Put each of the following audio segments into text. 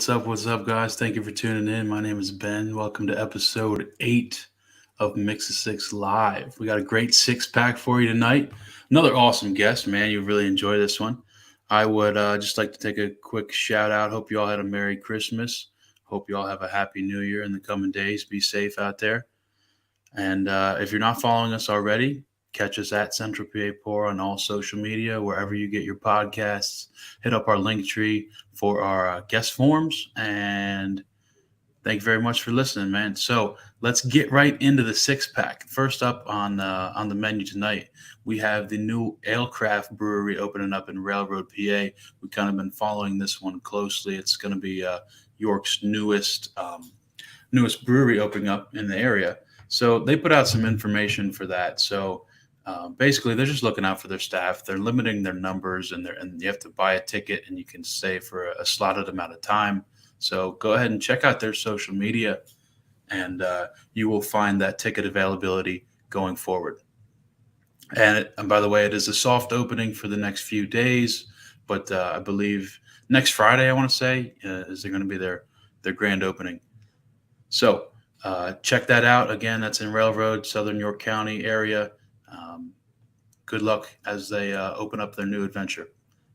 What's up? What's up, guys? Thank you for tuning in. My name is Ben. Welcome to episode 8 of Mix of Six Live. We got a great six pack for you tonight. Another awesome guest, man. You really enjoy this one. I would just like to take a quick shout out. Hope you all had a Merry Christmas. Hope you all have a Happy New Year in the coming days. Be safe out there. And if you're not following us already, catch us at Central PA Pour on all social media, wherever you get your podcasts. Hit up our link tree for our guest forms. And thank you very much for listening, man. So let's get right into the six pack. First up on the menu tonight, we have the new Alecraft Brewery opening up in Railroad, PA. We've kind of been following this one closely. It's going to be York's newest brewery opening up in the area. So they put out some information for that. So basically, they're just looking out for their staff. They're limiting their numbers, and you have to buy a ticket, and you can stay for a slotted amount of time. So go ahead and check out their social media, and you will find that ticket availability going forward. And by the way, it is a soft opening for the next few days, but I believe next Friday, I want to say, is going to be their grand opening. So check that out. Again, that's in Railroad, Southern York County area. Good luck as they open up their new adventure.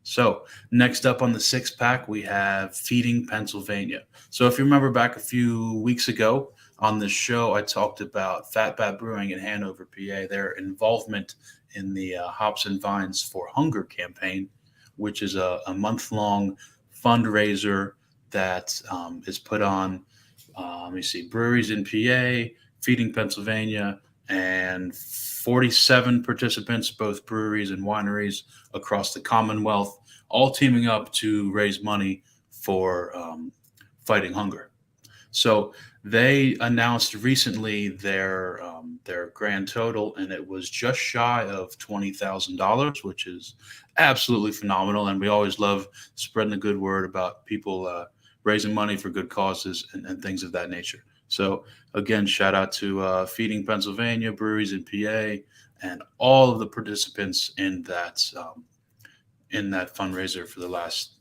So next up on the six pack, we have Feeding Pennsylvania. So if you remember back a few weeks ago on this show, I talked about Fat Bat Brewing in Hanover, PA, their involvement in the Hops and Vines for Hunger campaign, which is a month-long fundraiser that is put on, let me see, breweries in PA, Feeding Pennsylvania, and 47 participants, both breweries and wineries across the Commonwealth, all teaming up to raise money for fighting hunger. So they announced recently their grand total, and it was just shy of $20,000, which is absolutely phenomenal. And we always love spreading the good word about people raising money for good causes and things of that nature. So again, shout out to Feeding Pennsylvania, breweries in PA, and all of the participants in that fundraiser for the last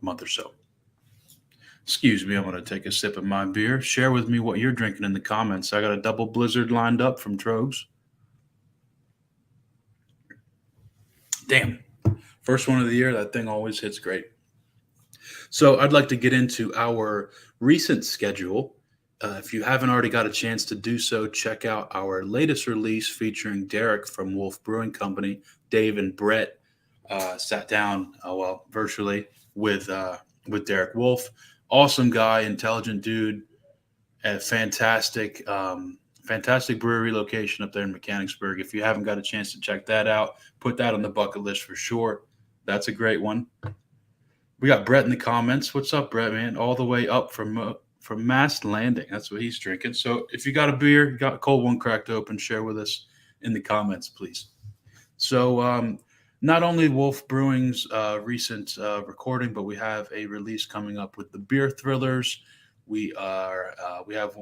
month or so. Excuse me, I'm going to take a sip of my beer. Share with me what you're drinking in the comments. I got a double blizzard lined up from Trogs. Damn, first one of the year. That thing always hits great. So I'd like to get into our recent schedule. If you haven't already got a chance to do so, check out our latest release featuring Derek from Wolf Brewing Company. Dave and Brett sat down, virtually with Derek Wolf. Awesome guy, intelligent dude, a fantastic brewery location up there in Mechanicsburg. If you haven't got a chance to check that out, put that on the bucket list for sure. That's a great one. We got Brett in the comments. What's up, Brett, man? All the way up from Mast Landing. That's what he's drinking. So if you got a beer, you got a cold one cracked open, share with us in the comments, please. So not only Wolf Brewing's recent recording, but we have a release coming up with the Beer Thrillers. We have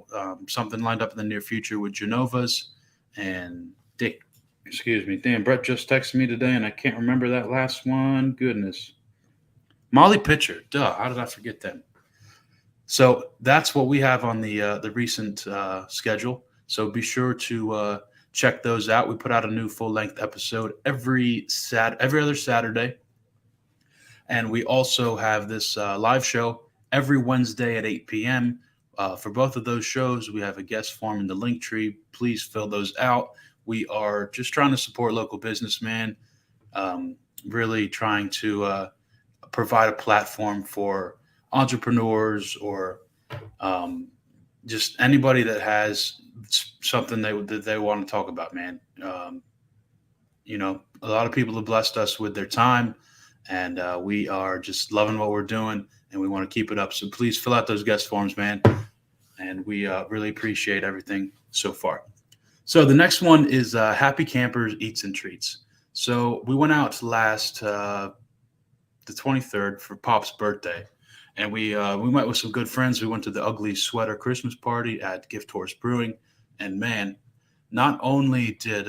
something lined up in the near future with Genova's and Dick. Excuse me. Damn, Brett just texted me today, and I can't remember that last one. Goodness. Molly Pitcher. Duh. How did I forget them? So that's what we have on the recent schedule. So be sure to check those out. We put out a new full-length episode every other Saturday, and we also have this live show every Wednesday at 8 p.m. For both of those shows, we have a guest form in the link tree. Please fill those out. We are just trying to support local businessmen, really trying to provide a platform for entrepreneurs or just anybody that has something that they want to talk about, man. A lot of people have blessed us with their time, and we are just loving what we're doing, and we want to keep it up. So please fill out those guest forms, man. And we really appreciate everything so far. So the next one is Happy Campers Eats and Treats. So we went out last the 23rd for Pop's birthday. And we met with some good friends. We went to the Ugly Sweater Christmas party at Gift Horse Brewing. And, man, not only did,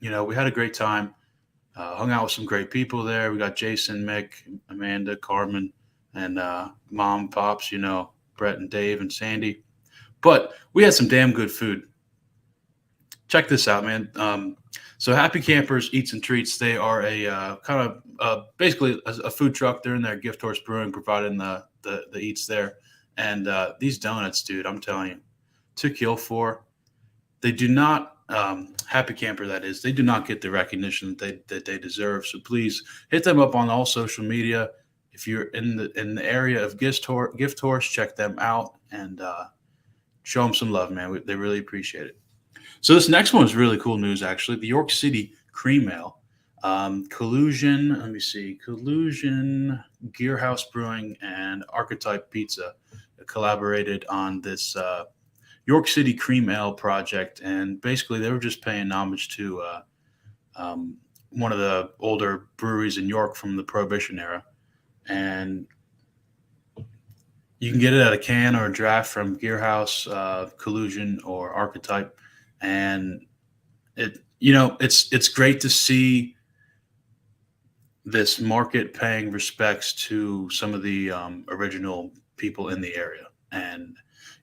we had a great time, hung out with some great people there. We got Jason, Mick, Amanda, Carmen, and mom, pops, Brett and Dave and Sandy. But we had some damn good food. Check this out, man. So Happy Campers Eats and Treats, they are a kind of basically a food truck. They're in there, Gift Horse Brewing, providing the eats there. And these donuts, dude, I'm telling you, to kill for. They do not, Happy Camper, that is, they do not get the recognition that they deserve. So please hit them up on all social media. If you're in the area of Gift Horse, check them out and show them some love, man. They really appreciate it. So this next one is really cool news, actually. The York City Cream Ale, Collusion. Let me see, Collusion, Gear House Brewing, and Archetype Pizza collaborated on this York City Cream Ale project, and basically they were just paying homage to one of the older breweries in York from the Prohibition era, and you can get it at a can or a draft from Gear House, Collusion, or Archetype. And it's great to see this market paying respects to some of the original people in the area. And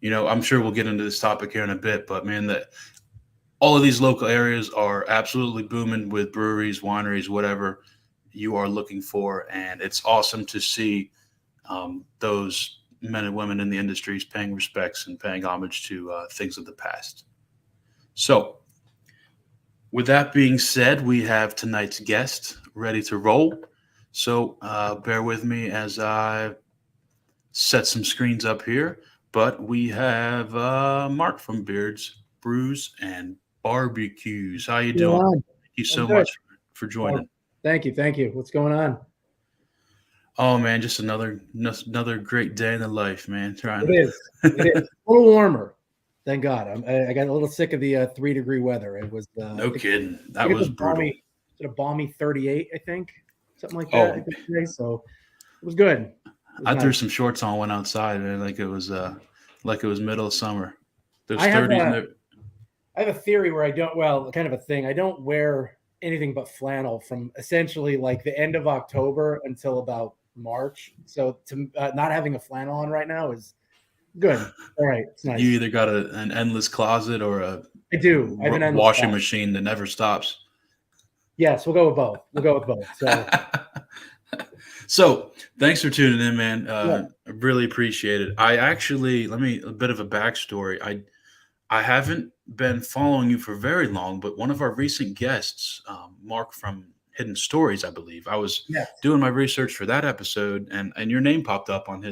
I'm sure we'll get into this topic here in a bit, but man, that all of these local areas are absolutely booming with breweries, wineries, whatever you are looking for, and it's awesome to see those men and women in the industries paying respects and paying homage to things of the past. So, with that being said, we have tonight's guest ready to roll. So, bear with me as I set some screens up here. But we have Marc from Beards, Brews, and BBQs. How you doing? Thank you so much for joining. Thank you. What's going on? Oh man, just another great day in the life, man. It is a little warmer. Thank God. I got a little sick of the 3-degree weather. It was no kidding. That was brutal. A balmy 38, I think, something like that. So it was good. I threw some shorts on, went outside, and like it was middle of summer. Those 30s. I have a theory where kind of a thing. I don't wear anything but flannel from essentially like the end of October until about March. So to not having a flannel on right now is good. All right, it's nice. You either got an endless closet or I do. I have an washing machine that never stops. Yes, we'll go with both. So. So thanks for tuning in, man. I really appreciate it. I actually, a bit of a backstory. I haven't been following you for very long, but one of our recent guests, Marc from Hidden Stories, I believe, I was doing my research for that episode, and your name popped up on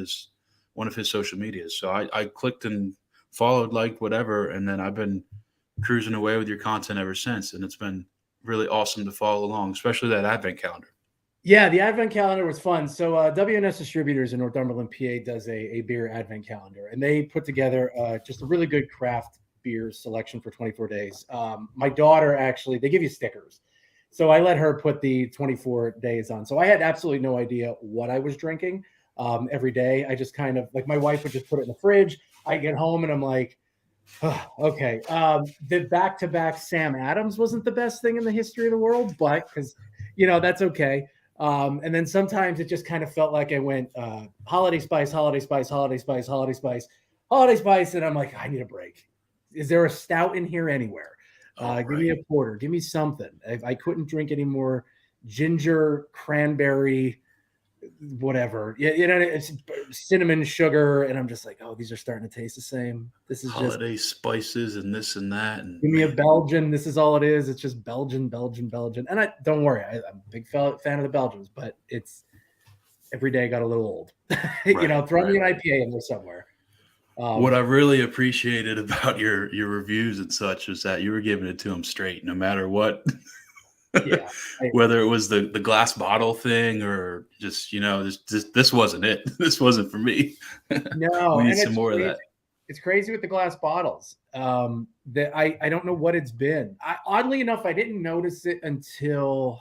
one of his social medias. So I clicked and followed, liked, whatever, and then I've been cruising away with your content ever since, and it's been really awesome to follow along, especially that advent calendar. Yeah, the advent calendar was fun. So WNS Distributors in Northumberland, PA does a beer advent calendar, and they put together just a really good craft beer selection for 24 days. My daughter, actually, they give you stickers. So I let her put the 24 days on. So I had absolutely no idea what I was drinking every day. I just kind of, like, my wife would just put it in the fridge. I get home and I'm like, oh, okay. The back-to-back Sam Adams wasn't the best thing in the history of the world, but because, that's okay. And then sometimes it just kind of felt like I went holiday spice, holiday spice, holiday spice, holiday spice, holiday spice. And I'm like, I need a break. Is there a stout in here anywhere? Give me a porter. Give me something. I couldn't drink any more ginger, cranberry, whatever. It's cinnamon, sugar. And I'm just like, oh, these are starting to taste the same. This is holiday spices and this and that. And give me a Belgian. This is all it is. It's just Belgian. And don't worry, I'm a big fan of the Belgians, but it's every day got a little old. Throw me an IPA in there somewhere. What I really appreciated about your reviews and such was that you were giving it to them straight, no matter what. Yeah, whether it was the glass bottle thing or just this wasn't it. This wasn't for me. No, we need some more of that. It's crazy with the glass bottles. That I don't know what it's been. Oddly enough, I didn't notice it until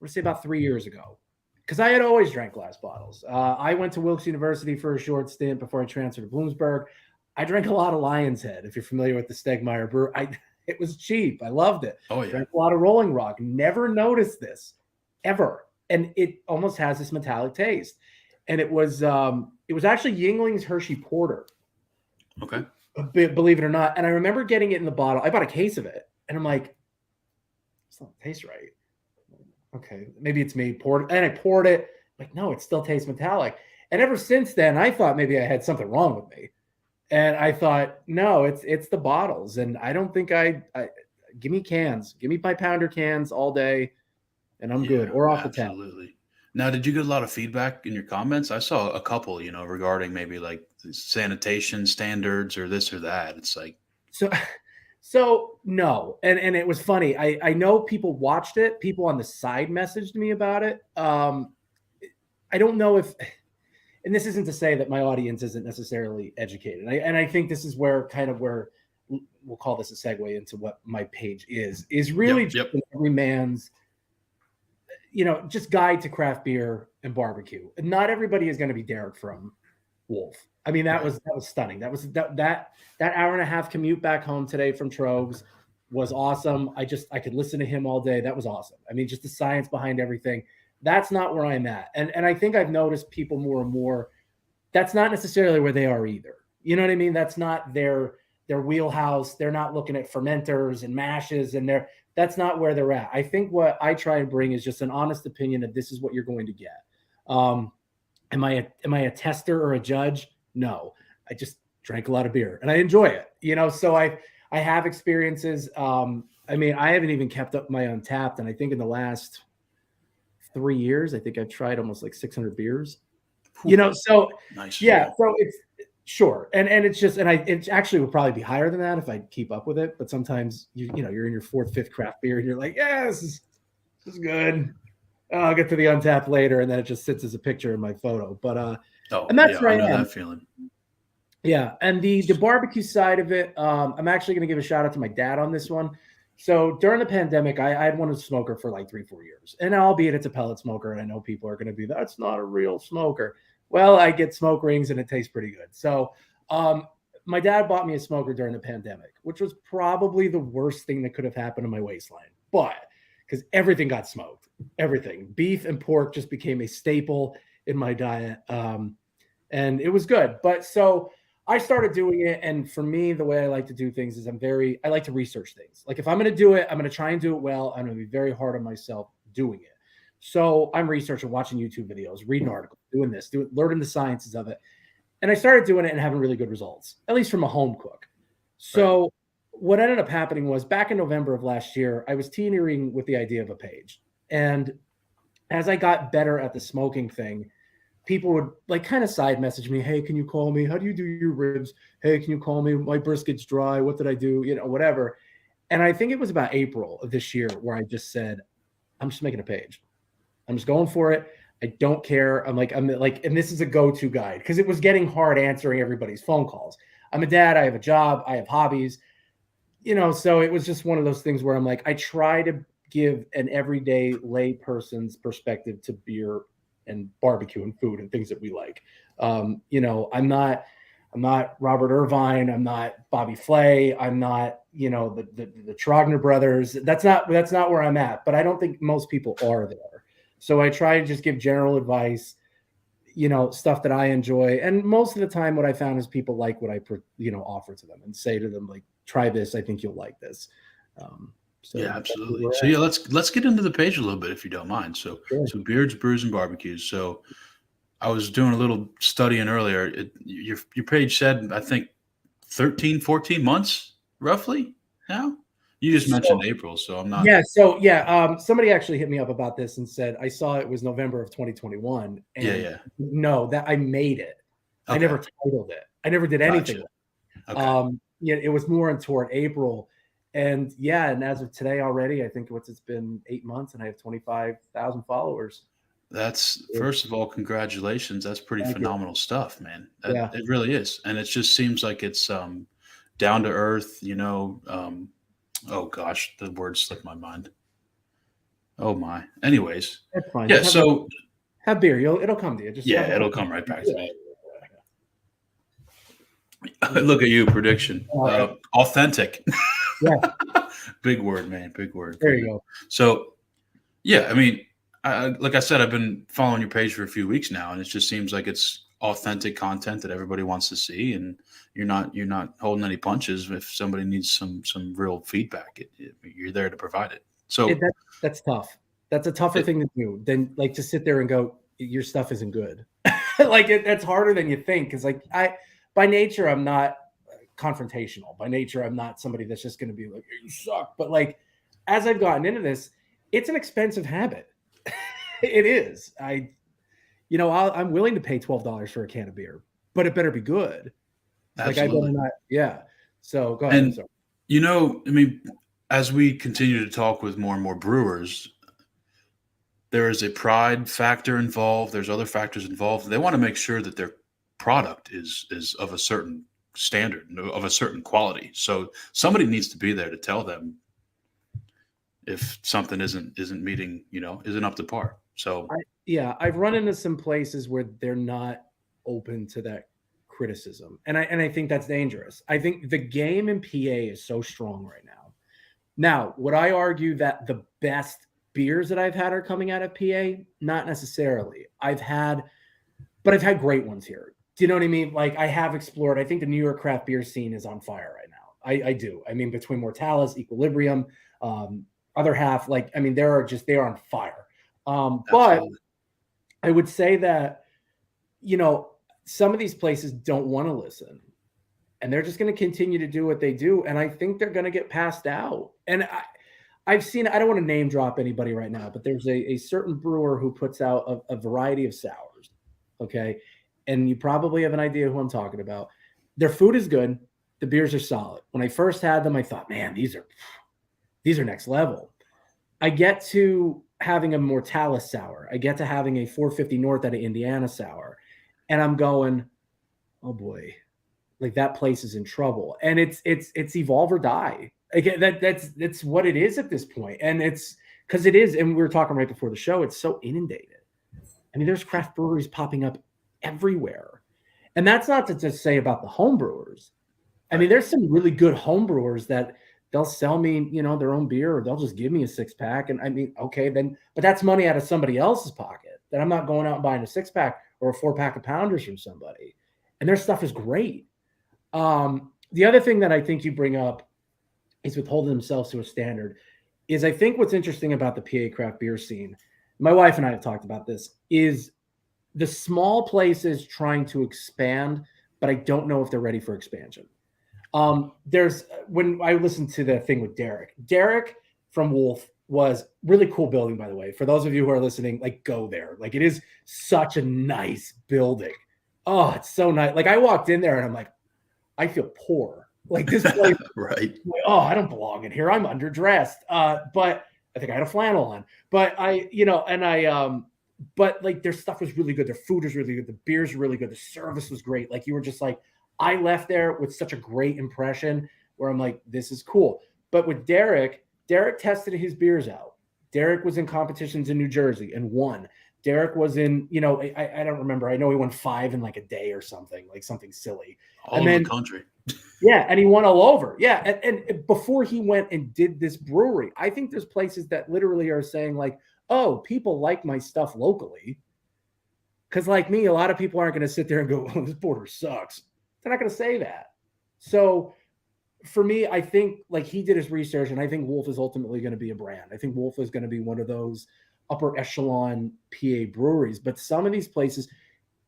let's say about 3 years ago. Because I had always drank glass bottles. I went to Wilkes University for a short stint before I transferred to Bloomsburg. I drank a lot of Lion's Head, if you're familiar with the Stegmeyer brew. It was cheap. I loved it. Oh, yeah. Drank a lot of Rolling Rock. Never noticed this, ever. and it almost has this metallic taste. And it was actually Yingling's Hershey Porter. Okay. Believe it or not. And I remember getting it in the bottle. I bought a case of it, and I'm like, it's not taste right. Okay, maybe it's me. Poured, and I poured it. Like, no, it still tastes metallic. And ever since then, I thought maybe I had something wrong with me. And I thought, no, it's the bottles. And I don't think I give me cans, give me my pounder cans all day, and I'm good. Or off the tap. Absolutely. Now, did you get a lot of feedback in your comments? I saw a couple, regarding maybe like sanitation standards or this or that. It's like, so no, and it was funny. I know people watched it. People on the side messaged me about it. I don't know if, and this isn't to say that my audience isn't necessarily educated. I think this is where we'll call this a segue into what my page is really just every man's, just guide to craft beer and barbecue. And not everybody is going to be Derek from Wolf. I mean, that was stunning. That was that hour and a half commute back home today from Trogs was awesome. I could listen to him all day. That was awesome. I mean, just the science behind everything. That's not where I'm at. And I think I've noticed people more and more, that's not necessarily where they are either. You know what I mean? That's not their wheelhouse. They're not looking at fermenters and mashes, and that's not where they're at. I think what I try and bring is just an honest opinion that this is what you're going to get. Am I a tester or a judge? No, I just drank a lot of beer and I enjoy it, so I have experiences. I mean, I haven't even kept up my Untapped. And I think in the last 3 years, I think I've tried almost like 600 beers, so nice. Yeah. So it's sure. And it's just, and it actually would probably be higher than that if I keep up with it. But sometimes you're in your 4th, 5th craft beer and you're like, yeah, this is good. I'll get to the Untapped later. And then it just sits as a picture in my photo. But, and that's where I know that feeling. Yeah. And the barbecue side of it, I'm actually going to give a shout out to my dad on this one. So during the pandemic, I had wanted a smoker for like 3-4 years. And albeit it's a pellet smoker, and I know people are going to be, that's not a real smoker. Well, I get smoke rings and it tastes pretty good. So my dad bought me a smoker during the pandemic, which was probably the worst thing that could have happened to my waistline. But because everything got smoked, everything. Beef and pork just became a staple in my diet. And it was good. But so I started doing it. And for me, the way I like to do things is I like to research things. Like if I'm going to do it, I'm going to try and do it well. I'm going to be very hard on myself doing it. So I'm researching, watching YouTube videos, reading articles, learning the sciences of it. And I started doing it and having really good results, at least from a home cook. So what ended up happening was back in November of last year, I was teetering with the idea of a page. And as I got better at the smoking thing, people would like kind of side message me, hey, can you call me? How do you do your ribs? Hey, can you call me? My brisket's dry. What did I do? Whatever. And I think it was about April of this year where I just said, I'm just making a page. I'm just going for it. I don't care. I'm like, and this is a go-to guide because it was getting hard answering everybody's phone calls. I'm a dad. I have a job. I have hobbies, so it was just one of those things where I'm like, I try to give an everyday lay person's perspective to beer and barbecue and food and things that we like. I'm not Robert Irvine. I'm not Bobby Flay. I'm not, the Trogner brothers. That's not where I'm at, but I don't think most people are there. So I try to just give general advice, stuff that I enjoy. And most of the time what I found is people like what I, offer to them and say to them, like, try this. I think you'll like this. So yeah, absolutely. So yeah, let's get into the page a little bit if you don't mind. So beards, brews, and barbecues. So I was doing a little studying earlier. Your page said, I think 13, 14 months roughly now. You just mentioned April, so I'm not. Yeah. So yeah, somebody actually hit me up about this and said, I saw it was November of 2021. And no, that I made it. Okay. I never titled it. I never did anything. Gotcha. Okay. It was more toward April. And yeah, and as of today already, I think it's been 8 months and I have 25,000 followers. That's, first of all, congratulations. That's pretty phenomenal stuff, man. It really is. And it just seems like it's down to earth, oh gosh, the word slipped my mind. Oh my. Anyways. That's fine. Yeah, so have beer. It'll come to you. It'll come right back to me. Look at you, prediction. Authentic. Yeah. Big word, man. Big word. There you go. So, yeah, I mean, like I said, I've been following your page for a few weeks now, and it just seems like it's authentic content that everybody wants to see, and you're not holding any punches. If somebody needs some real feedback, you're there to provide it. It, So, that's tough. That's a tougher it, thing to do than like to sit there and go, your stuff isn't good. Like that's harder than you think. Cause like by nature, I'm not confrontational. By nature, I'm not somebody that's just going to be like, hey, you suck. But like, as I've gotten into this, it's an expensive habit. It is. I'm willing to pay $12 for a can of beer, but it better be good. Like I better absolutely. not. Yeah. So go ahead. I'm And sorry. I mean, as we continue to talk with more and more brewers, there is a pride factor involved. There's other factors involved. They want to make sure that their product is of a certain standard, of a certain quality. So somebody needs to be there to tell them if something isn't meeting, isn't up to par. So Yeah, I've run into some places where they're not open to that criticism. And I think that's dangerous. I think the game in PA is so strong right now. Now, would I argue that the best beers that I've had are coming out of PA? Not necessarily. But I've had great ones here. Do you know what I mean? Like I have explored. I think the New York craft beer scene is on fire right now. I do. I mean, between Mortalis, Equilibrium, other half, like I mean, they are on fire. But absolutely. I would say that you know some of these places don't want to listen, and they're just going to continue to do what they do, and I think they're going to get passed out. And I've seen. I don't want to name drop anybody right now, but there's a certain brewer who puts out a variety of sours. Okay, and you probably have an idea who I'm talking about. Their food is good. The beers are solid. When I first had them, I thought, man, these are next level. I get to having a Mortalis sour. I get to having a 450 North out of Indiana sour, and I'm going, oh boy, like that place is in trouble. And it's evolve or die. Again, that's what it is at this point, and it's because it is. And we were talking right before the show. It's so inundated. I mean, there's craft breweries popping up everywhere, and that's not to just say about the home brewers. I mean, Right. there's some really good home brewers that they'll sell me, their own beer, or they'll just give me a six pack. And I mean, okay, then, but that's money out of somebody else's pocket. That I'm not going out and buying a six pack or a 4 pack of pounders from somebody. And their stuff is great. The other thing that I think you bring up is with holding themselves to a standard. Is I think what's interesting about the PA craft beer scene. My wife and I have talked about this. Is the small places trying to expand, but I don't know if they're ready for expansion. There's when I listened to the thing with Derek. Derek from Wolf was really cool building, by the way. For those of you who are listening, like go there. Like it is such a nice building. Oh, it's so nice. Like I walked in there and I'm like, I feel poor. Like this place, Right. like, oh, I don't belong in here. I'm underdressed. But I think I had a flannel on. But but like their stuff was really good. Their food was really good. The beers were really good. The service was great. Like you were just like, I left there with such a great impression where I'm like, this is cool. But with Derek tested his beers out. Derek was in competitions in New Jersey and won. Derek was in, I don't remember. I know he won 5 in like a day or something, like something silly. All And over the then, country. yeah, and he won all over. Yeah. And before he went and did this brewery, I think there's places that literally are saying, like, oh, people like my stuff locally. Because, like me, a lot of people aren't going to sit there and go, oh, this border sucks. They're not going to say that. So for me, I think like he did his research, and I think Wolf is ultimately going to be a brand. I think Wolf is going to be one of those upper echelon PA breweries. But some of these places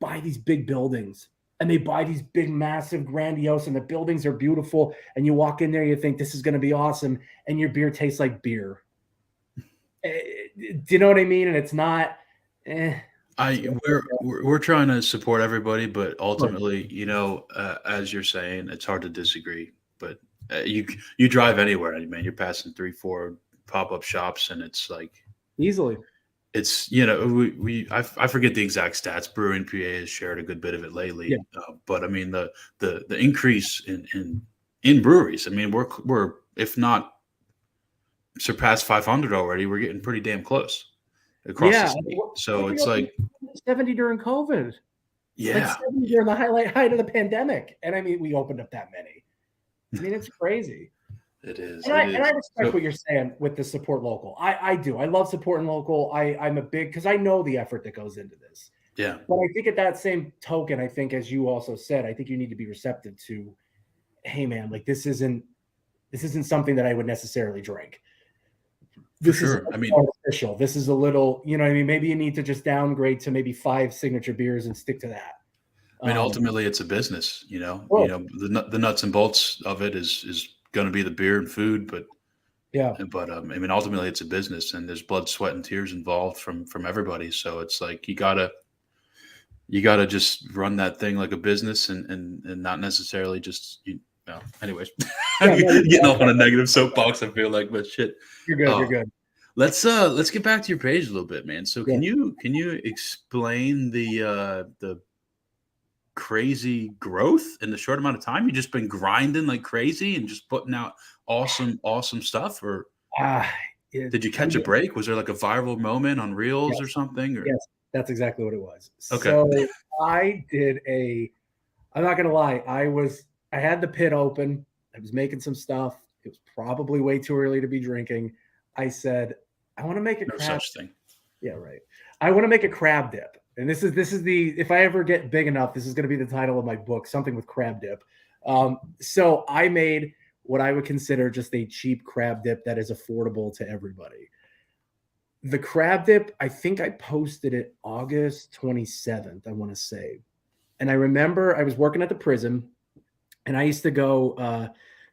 buy these big buildings and they buy these big, massive, grandiose, and the buildings are beautiful. And you walk in there, you think this is going to be awesome, and your beer tastes like beer. Do you know what I mean? And it's not. I we're trying to support everybody, but Sure. ultimately, as you're saying, it's hard to disagree. But you drive anywhere, man. You're passing 3, 4 pop up shops, and it's like Easily. it's I forget the exact stats. Brewing PA has shared a good bit of it Yeah. lately, but I mean the increase in breweries. I mean we're if not surpassed 500 already, we're getting pretty damn close across the Yeah. state. What So we it's opened like 70 during COVID, like yeah, 70 during the height of the pandemic. And I mean, we opened up that many. I mean, it's crazy. It is. And It I is. respect what you're saying with the support local. I do. I love supporting local. I'm a big, because I know the effort that goes into this. Yeah. But I think at that same token, I think, as you also said, I think you need to be receptive to, hey man, like this isn't something that I would necessarily drink. For This is sure. I mean, artificial. This is a little, you know what I mean? Maybe you need to just downgrade to maybe 5 signature beers and stick to that. ultimately, it's a business. You know, Oh, the nuts and bolts of it is going to be the beer and food, yeah. ultimately, it's a business, and there's blood, sweat, and tears involved from everybody. So it's like you gotta just run that thing like a business, and not necessarily just Anyways, Yeah, no, getting off on a negative soapbox. I feel like, but shit. you're good. You're Uh, good. let's get back to your page a little bit, man. So Yeah. can you explain the crazy growth in the short amount of time? You just been grinding like crazy and just putting out awesome stuff, or Ah, did you catch a break? Was there like a viral moment on Reels or yes, something? Or yes, that's exactly what it was. okay, So I did I'm not gonna lie, I had the pit open. I was making some stuff. It was probably way too early to be drinking. I said, I want to make a no crab. such thing. Yeah, right. I want to make a crab dip. And this is the, if I ever get big enough, this is going to be the title of my book, something with crab dip. So I made what I would consider just a cheap crab dip that is affordable to everybody. The crab dip, I think I posted it August 27th, I want to say. And I remember I was working at the prison, and I used to go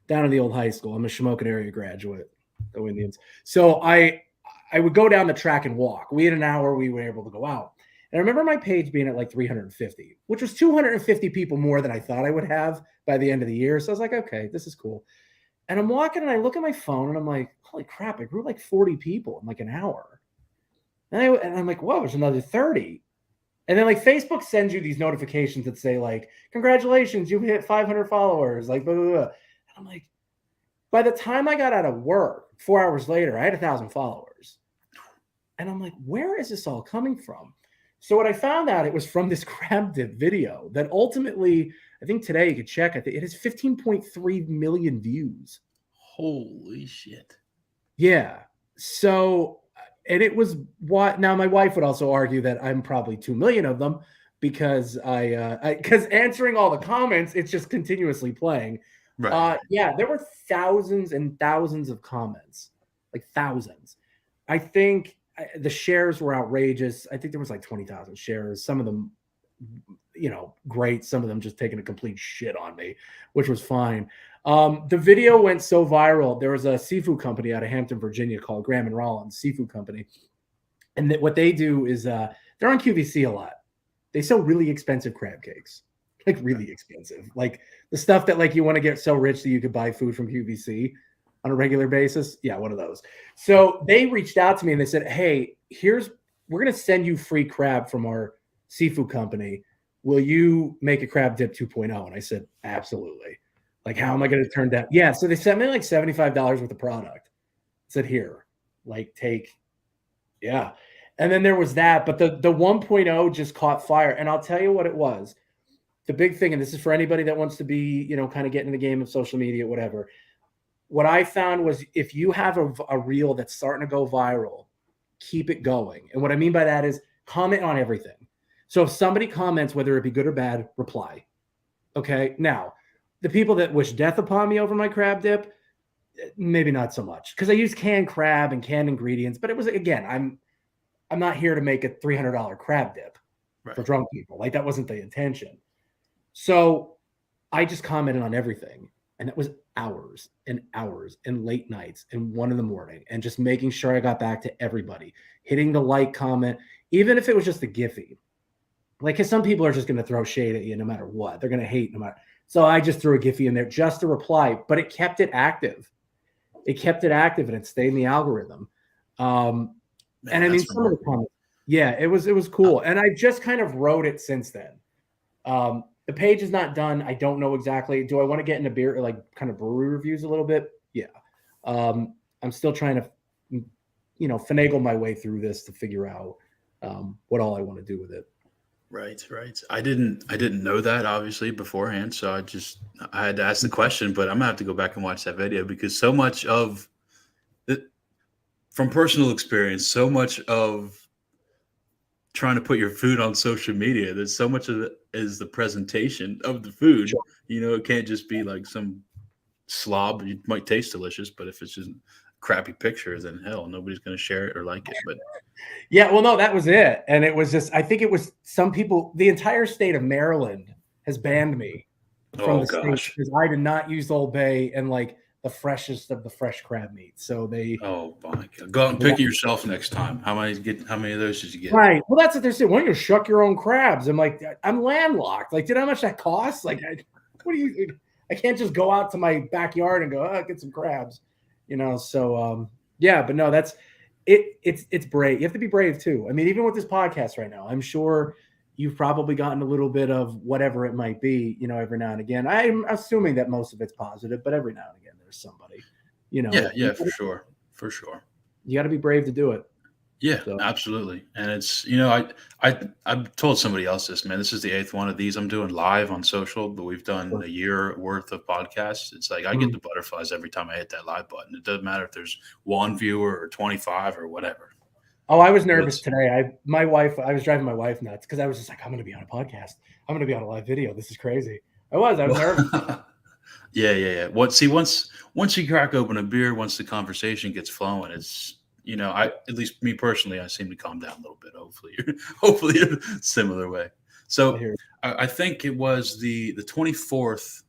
down to the old high school. I'm a Shamokin area graduate, go Indians. So I would go down the track and walk. We had an hour we were able to go out. And I remember my page being at like 350, which was 250 people more than I thought I would have by the end of the year. So I was like, okay, this is cool. And I'm walking and I look at my phone and I'm like, holy crap, I grew like 40 people in like an hour. And I'm like, whoa, there's another 30. And then like Facebook sends you these notifications that say like, congratulations, you've hit 500 followers, like blah, blah, blah. And I'm like, by the time I got out of work, 4 hours later, I had 1,000 followers. And I'm like, where is this all coming from? So what I found out, it was from this crab dip video that ultimately, I think today you could check, I think it has 15.3 million views. Holy shit. Yeah. So, and it was what, now my wife would also argue that I'm probably 2 million of them because because answering all the comments, it's just continuously playing. Right. Yeah, there were thousands and thousands of comments, like thousands. I think the shares were outrageous. I think there was like 20,000 shares. Some of them, great. Some of them just taking a complete shit on me, which was fine. The video went so viral. There was a seafood company out of Hampton, Virginia called Graham and Rollins Seafood Company. And what they do is they're on QVC a lot. They sell really expensive crab cakes, like really expensive, like the stuff that like you want to get so rich that you could buy food from QVC on a regular basis. Yeah, one of those. So they reached out to me and they said, hey, we're going to send you free crab from our seafood company. Will you make a crab dip 2.0? And I said, absolutely. Like, how am I going to turn down? Yeah. So they sent me like $75 worth of product. I said, here, like take, yeah. And then there was that, but the 1.0 just caught fire. And I'll tell you what it was. The big thing, and this is for anybody that wants to be, kind of get in the game of social media, whatever. What I found was if you have a reel that's starting to go viral, keep it going. And what I mean by that is comment on everything. So if somebody comments, whether it be good or bad, reply. Okay. Now, the people that wish death upon me over my crab dip, maybe not so much, because I use canned crab and canned ingredients. But it was, again, I'm not here to make a $300 crab dip for drunk people. Like that wasn't the intention. So I just commented on everything. And it was hours and hours and late nights and 1 a.m. and just making sure I got back to everybody, hitting the like comment, even if it was just a Giphy. Like, because some people are just going to throw shade at you no matter what. They're going to hate no matter. So I just threw a Giphy in there just to reply, but it kept it active. It kept it active and it stayed in the algorithm. And I mean, some of the comments, yeah, it was cool. And I just kind of wrote it since then. The page is not done. I don't know exactly. Do I want to get into beer, like kind of brewery reviews a little bit? Yeah. I'm still trying to, finagle my way through this to figure out what all I want to do with it. Right, right. I didn't know that obviously beforehand, so I had to ask the question, but I'm gonna have to go back and watch that video because so much of it, from personal experience, so much of trying to put your food on social media, there's so much of it is the presentation of the food. Sure. It can't just be like some slob. It might taste delicious, but if it's just a crappy picture, then hell, nobody's gonna share it or like it. But Yeah, well, no, that was it. And it was just, I think it was some people, the entire state of Maryland has banned me from oh the state gosh, because I did not use Old Bay and like the freshest of the fresh crab meat. So they, oh my god, go out and pick it yourself next time. How many of those did you get? right. Well, that's what they're saying. Why don't you shuck your own crabs? I'm like, I'm landlocked. Like, do you know how much that costs? Like, what do you, I can't just go out to my backyard and go, oh, get some crabs, So, yeah, but no, that's, it's brave. You have to be brave too. I mean, even with this podcast right now, I'm sure you've probably gotten a little bit of whatever it might be, every now and again. I'm assuming that most of it's positive, but every now and again there's somebody, Yeah, yeah, for sure, for sure. you got to be brave to do it. Yeah, So absolutely. And it's I've told somebody else this, man. This is the eighth one of these I'm doing live on social, but we've done a year worth of podcasts. It's like I get Mhm. the butterflies every time I hit that live button. It doesn't matter if there's one viewer or 25 or whatever. Oh, I was nervous It's today. I was driving my wife nuts because I was just like, I'm going to be on a podcast. I'm going to be on a live video. This is crazy. I was nervous. yeah, yeah, yeah. Once you crack open a beer, once the conversation gets flowing, it's I at least me personally, I seem to calm down a little bit. Hopefully, hopefully a similar way. I So hear I think it was the 24th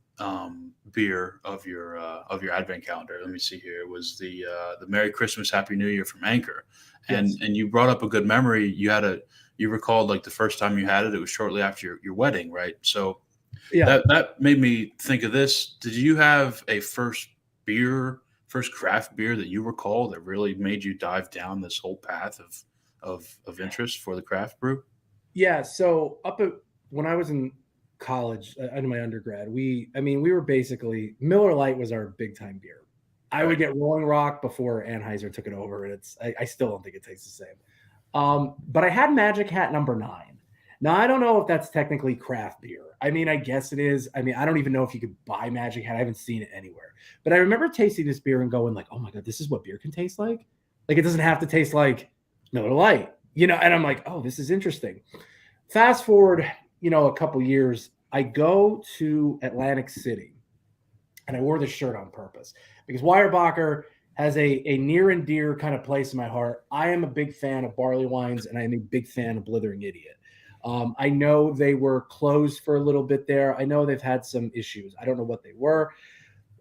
beer of your advent calendar. Let me see here. It was the Merry Christmas, Happy New Year from Anchor, Yes. and you brought up a good memory. You recalled like the first time you had it. It was shortly after your wedding, right? So Yeah. that made me think of this. Did you have a first craft beer that you recall that really made you dive down this whole path of interest for the craft brew? Yeah. So when I was in college, in my undergrad, we were basically Miller Lite was our big time beer. I would Right. get Rolling Rock before Anheuser took it over, and I still don't think it tastes the same. But I had Magic Hat #9. Now I don't know if that's technically craft beer. I mean, I guess it is. I mean, I don't even know if you could buy Magic Hat. I haven't seen it anywhere. But I remember tasting this beer and going like, "Oh my god, this is what beer can taste like." Like it doesn't have to taste like Miller Lite, And I'm like, "Oh, this is interesting." Fast forward, a couple years, I go to Atlantic City, and I wore this shirt on purpose because Weyerbacher has a near and dear kind of place in my heart. I am a big fan of barley wines, and I am a big fan of Blithering Idiot. I know they were closed for a little bit there. I know they've had some issues. I don't know what they were.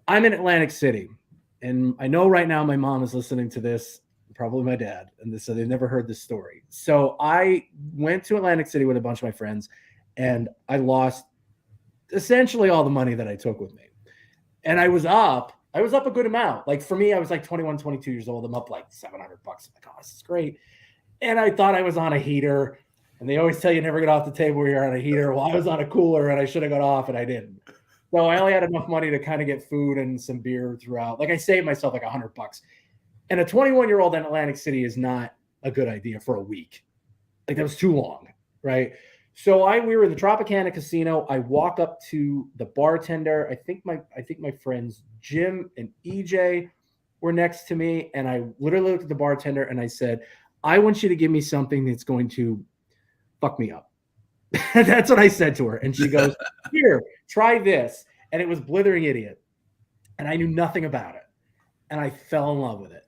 I'm in Atlantic City, and I know right now my mom is listening to this, probably my dad, and so they've never heard this story. So I went to Atlantic City with a bunch of my friends, and I lost essentially all the money that I took with me. And I was up a good amount. Like for me, I was like 21, 22 years old. I'm up like $700. I'm like, oh, this is great. And I thought I was on a heater. And they always tell you never get off the table where you're on a heater. Well, I was on a cooler and I should have got off and I didn't. So I only had enough money to kind of get food and some beer throughout. Like I saved myself like $100. And a 21-year-old in Atlantic City is not a good idea for a week. Like that was too long, right? So we were in the Tropicana Casino. I walk up to the bartender. I think my friends Jim and EJ were next to me, and I literally looked at the bartender and I said, "I want you to give me something that's going to fuck me up." That's what I said to her, and she goes, "Here, try this." And it was Blithering Idiot, and I knew nothing about it, and I fell in love with it.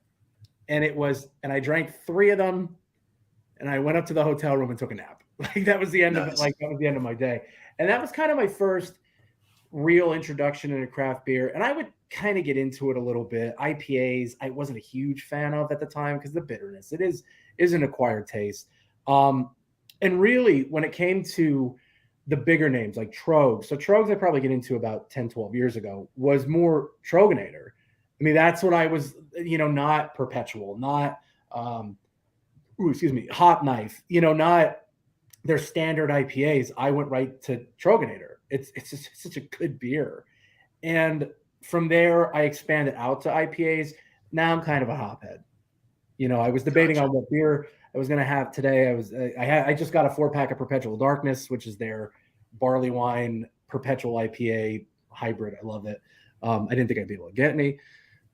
And I drank 3 of them, and I went up to the hotel room and took a nap. Like that was the end of it. Nice. Like that was the end of my day. And that was kind of my first real introduction into craft beer. And I would kind of get into it a little bit. IPAs, I wasn't a huge fan of at the time because the bitterness, is an acquired taste. And really when it came to the bigger names like Trogs, so Trogs I probably get into about 10, 12 years ago was more Troganator. I mean, that's what I was, not Perpetual, not, Hot Knife, not their standard IPAs. I went right to Troganator. It's just such a good beer. And from there, I expanded out to IPAs. Now I'm kind of a hophead. I was debating Gotcha. on what beer. I was gonna have today. I just got a 4-pack of Perpetual Darkness, which is their barley wine perpetual IPA hybrid. I love it. I didn't think I'd be able to get any,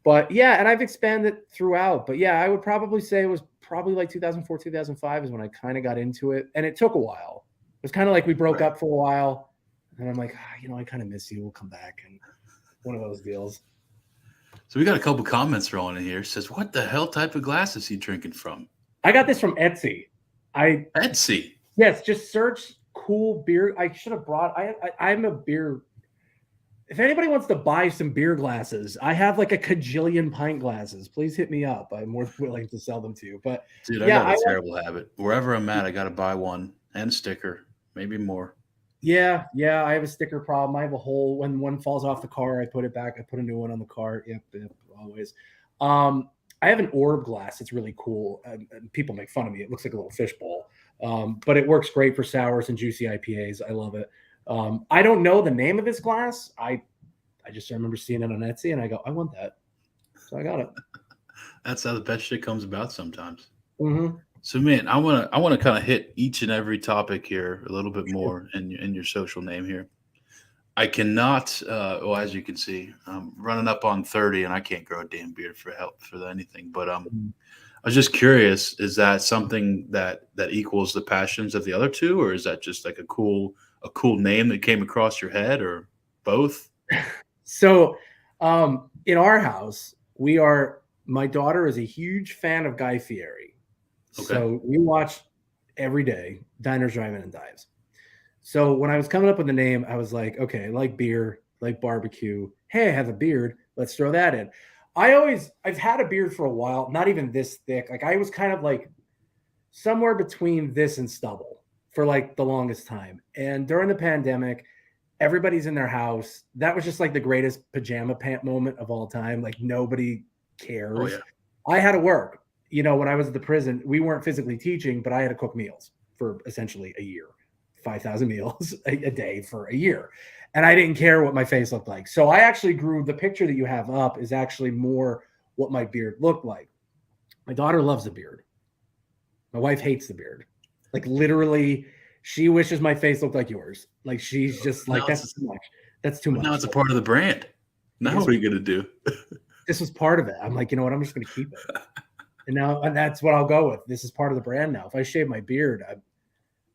but yeah, and I've expanded throughout. But yeah, I would probably say it was probably like 2004, 2005 is when I kind of got into it, and it took a while. It was kind of like we broke up for a while, and I'm like, I kind of miss you. We'll come back, and one of those deals. So we got a couple comments rolling in here. It says, "What the hell type of glass is he drinking from?" I got this from Etsy. Etsy. Yes, just search cool beer. I should have brought. I'm a beer. If anybody wants to buy some beer glasses, I have like a cajillion pint glasses. Please hit me up. I'm more willing to sell them to you. But dude, I got a terrible habit. Wherever I'm at, I got to buy one and a sticker, maybe more. Yeah, I have a sticker problem. I have a hole. When one falls off the car, I put it back. I put a new one on the car. Yep, always. I have an orb glass. It's really cool. And people make fun of me. It looks like a little fishbowl, but it works great for sours and juicy IPAs. I love it. I don't know the name of this glass. I just remember seeing it on Etsy, and I go, I want that, so I got it. That's how the best shit comes about sometimes. Mm-hmm. So, man, I want to kind of hit each and every topic here a little bit more in your social name here. I cannot, well, as you can see, I'm running up on 30, and I can't grow a damn beard for anything. But I was just curious: is that something that equals the passions of the other two, or is that just like a cool name that came across your head, or both? So, in our house, my daughter is a huge fan of Guy Fieri. Okay. So we watch every day, Diners, Drive-In, and Dives. So when I was coming up with the name, I was like, okay, I like beer, like barbecue. Hey, I have a beard. Let's throw that in. I've had a beard for a while, not even this thick. Like I was kind of like somewhere between this and stubble for like the longest time. And during the pandemic, everybody's in their house. That was just like the greatest pajama pant moment of all time. Like nobody cares. Oh, yeah. I had to work. When I was at the prison, we weren't physically teaching, but I had to cook meals for essentially a year, 5,000 meals a day for a year. And I didn't care what my face looked like. So I actually grew. The picture that you have up is actually more what my beard looked like. My daughter loves the beard. My wife hates the beard. Like literally, she wishes my face looked like yours. Like she's just like, that's too much. That's too much. Now it's a part of the brand. Now what are you going to do? This was part of it. I'm like, you know what? I'm just going to keep it. And that's what I'll go with. This is part of the brand now. If I shave my beard,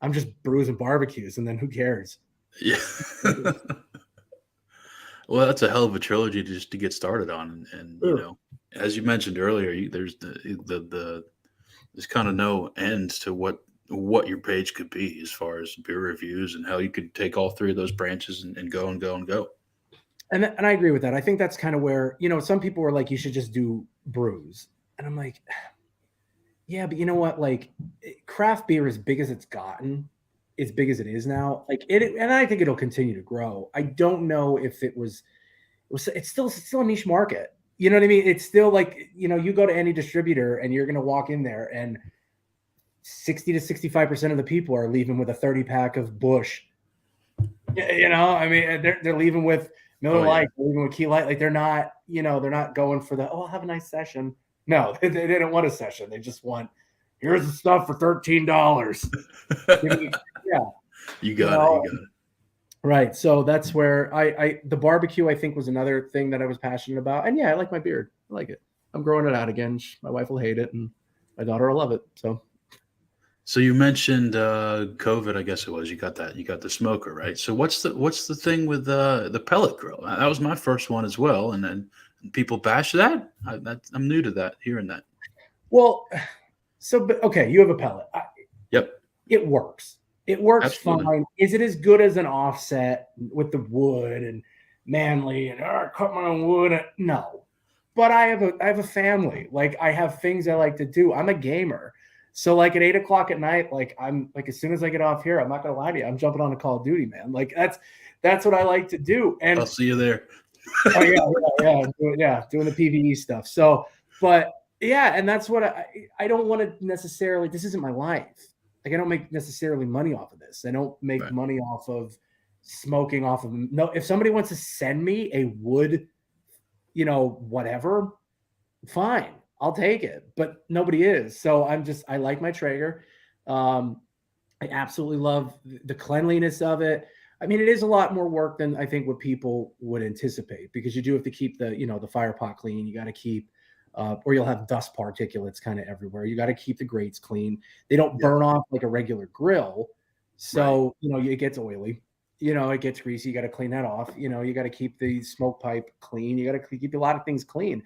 I'm just Brews and BBQs, and then who cares? Yeah. Well, that's a hell of a trilogy to get started on, and as you mentioned earlier, there's there's kind of no end to what your page could be as far as beer reviews and how you could take all three of those branches and go and go and go. And I agree with that. I think that's kind of where some people were like, you should just do brews. And I'm like, yeah, but you know what? Like, craft beer, as big as it's gotten, as big as it is now, like and I think it'll continue to grow. I don't know if it's still a niche market. You know what I mean? It's still like, you go to any distributor and you're going to walk in there and 60 to 65% of the people are leaving with a 30-pack of Busch. I mean, they're leaving with Miller Lite, they're leaving with Key Light. Like they're not going for the, I'll have a nice session. No, they didn't want a session. They just want, here's the stuff for $13. Yeah. You got it. Right. So that's where the barbecue, I think, was another thing that I was passionate about. And yeah, I like my beard. I like it. I'm growing it out again. My wife will hate it and my daughter will love it. So you mentioned COVID, I guess it was. You got the smoker, right? So what's the thing with the pellet grill? That was my first one as well, and then people bash that. I'm new to that, hearing that. Well, okay, you have a pellet. Yep. It works. It works Absolutely. fine. Is it as good as an offset with the wood and manly and I cut my own wood? No, but I have a family. Like I have things I like to do. I'm a gamer. So like at 8:00 at night, like I'm like, as soon as I get off here, I'm not gonna lie to you, I'm jumping on a Call of Duty, man. Like that's what I like to do. And I'll see you there. Oh yeah, doing the PvE stuff. So, but yeah, and that's what I don't want to necessarily. This isn't my life. Like I don't make necessarily money off of this. I don't make money off of smoking off of. No, if somebody wants to send me a wood, whatever, fine. I'll take it, but nobody is. So I like my Traeger. Um, I absolutely love the cleanliness of it. I mean, it is a lot more work than I think what people would anticipate because you do have to keep the fire pot clean. You got to keep, or you'll have dust particulates kind of everywhere. You got to keep the grates clean. They don't Yep. burn off like a regular grill, Right. so it gets oily. It gets greasy. You got to clean that off. You got to keep the smoke pipe clean. You got to keep a lot of things clean,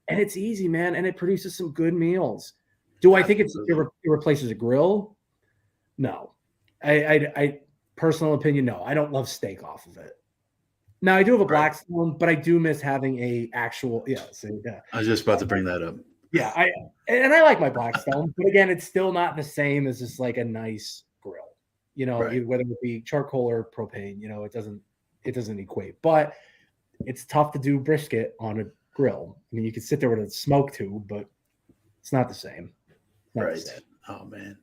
and it's easy, man. And it produces some good meals. Do I think Absolutely. it replaces a grill? No, I personal opinion, no. I don't love steak off of it. Now I do have a Right. Blackstone, but I do miss having a actual yeah. I was just about to bring that up. Yeah, I like my Blackstone, but again, it's still not the same as just like a nice grill. Right. Whether it be charcoal or propane, it doesn't equate. But it's tough to do brisket on a grill. I mean, you could sit there with a smoke tube, but it's not the same. It's not the Right. same. Oh man.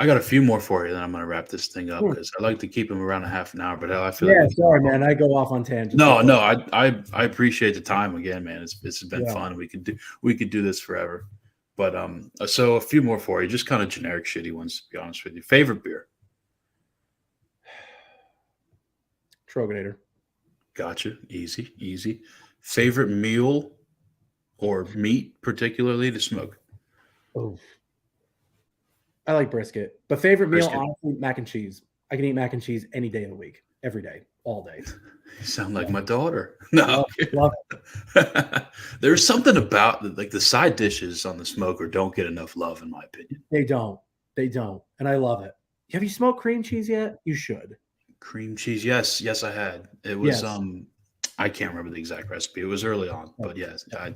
I got a few more for you, then I'm going to wrap this thing up Hmm. because I like to keep them around a half an hour. But hell, I feel like Yeah, we can sorry, go man. on. I go off on tangents. No, That's all. no, I appreciate the time again, man. It's been Yeah. fun. We could do this forever. But so a few more for you, just kind of generic shitty ones, to be honest with you. Favorite beer? Troganator. Gotcha. Easy, easy. Favorite meal or meat, particularly to smoke? Oh, I like brisket, but favorite meal, Brisket. honestly, mac and cheese. I can eat mac and cheese any day of the week, every day, all day. You sound like Love my it. daughter. No. Love, love There's something about like the side dishes on the smoker don't get enough love, in my opinion. it. They don't. They don't. And I love it. Have you smoked cream cheese yet? You should. Cream cheese, yes, yes, I had. It was Yes. I can't remember the exact recipe. It was early on, Oh, but yes, I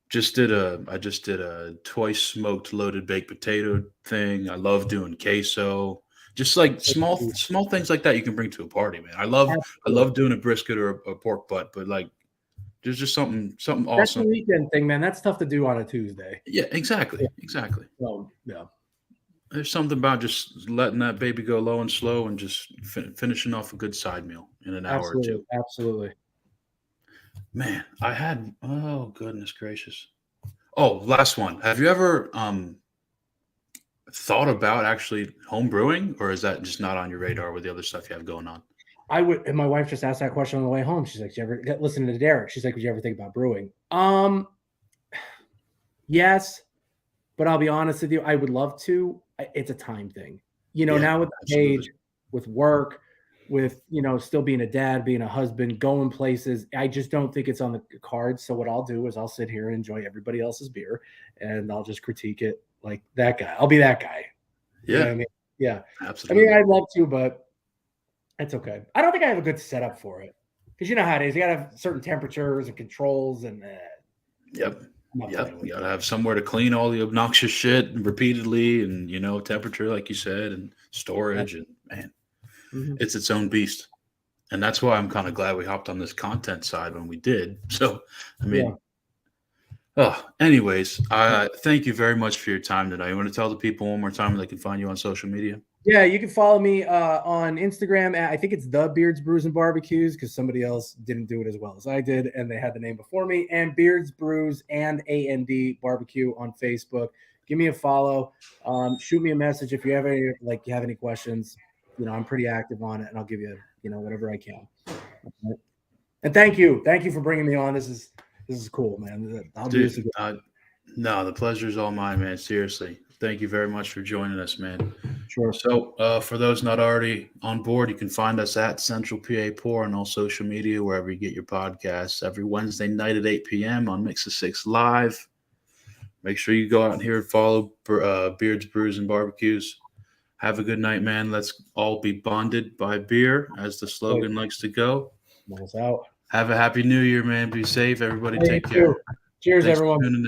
just did a twice smoked loaded baked potato thing. I love doing queso. Just like small things like that you can bring to a party, man. I love absolutely. doing a brisket or a pork butt, but like there's just something That's the awesome. weekend thing, man. That's tough to do on a Tuesday. Yeah, exactly, Yeah. exactly. So, yeah. There's something about just letting that baby go low and slow and just finishing off a good side meal in an hour or two. Absolutely. Absolutely. Man, oh goodness gracious. Oh, last one. Have you ever thought about actually home brewing, or is that just not on your radar with the other stuff you have going on? I would, and my wife just asked that question on the way home. She's like, "Did you ever listen to Derek?" She's like, "Would you ever think about brewing?" Yes, but I'll be honest with you, I would love to. It's a time thing. Yeah, Now with the absolutely. age, with work, with still being a dad, being a husband, going places, I just don't think it's on the cards. So what I'll do is I'll sit here and enjoy everybody else's beer, and I'll just critique it like that guy. I'll be that guy. You know what Yeah, I mean? Yeah. I mean, absolutely. I'd love to, but it's okay. I don't think I have a good setup for it because you know how it is. You got to have certain temperatures and controls, and Yep. I'm not Yep. playing You with gotta it. have somewhere to clean all the obnoxious shit repeatedly and temperature, like you said, and storage and man, Mhm. it's its own beast. And that's why I'm kind of glad we hopped on this content side when we did. So I Yeah. mean, oh, anyways, thank you very much for your time today. You want to tell the people one more time where they can find you on social media? Yeah, you can follow me on Instagram at, I think it's the Beards, Brews, and Barbecues because somebody else didn't do it as well as I did, and they had the name before me. And Beards, Brews, and AND Barbecue on Facebook. Give me a follow. Shoot me a message if you have any questions. I'm pretty active on it, and I'll give you whatever I can. And thank you for bringing me on. This is cool, man. I'll do this Dude, again. no, the pleasure's all mine, man. Seriously. Thank you very much for joining us, man. Sure. So, for those not already on board, you can find us at Central PA Pour on all social media, wherever you get your podcasts, every Wednesday night at 8 p.m. on Mix of Six Live. Make sure you go out here and follow Beards, Brews, and Barbecues. Have a good night, man. Let's all be bonded by beer, as the Hey, slogan likes to go. Miles out. Have a happy new year, man. Be safe. Everybody Hey, you take too. care. Cheers, Thanks for everyone. tuning in.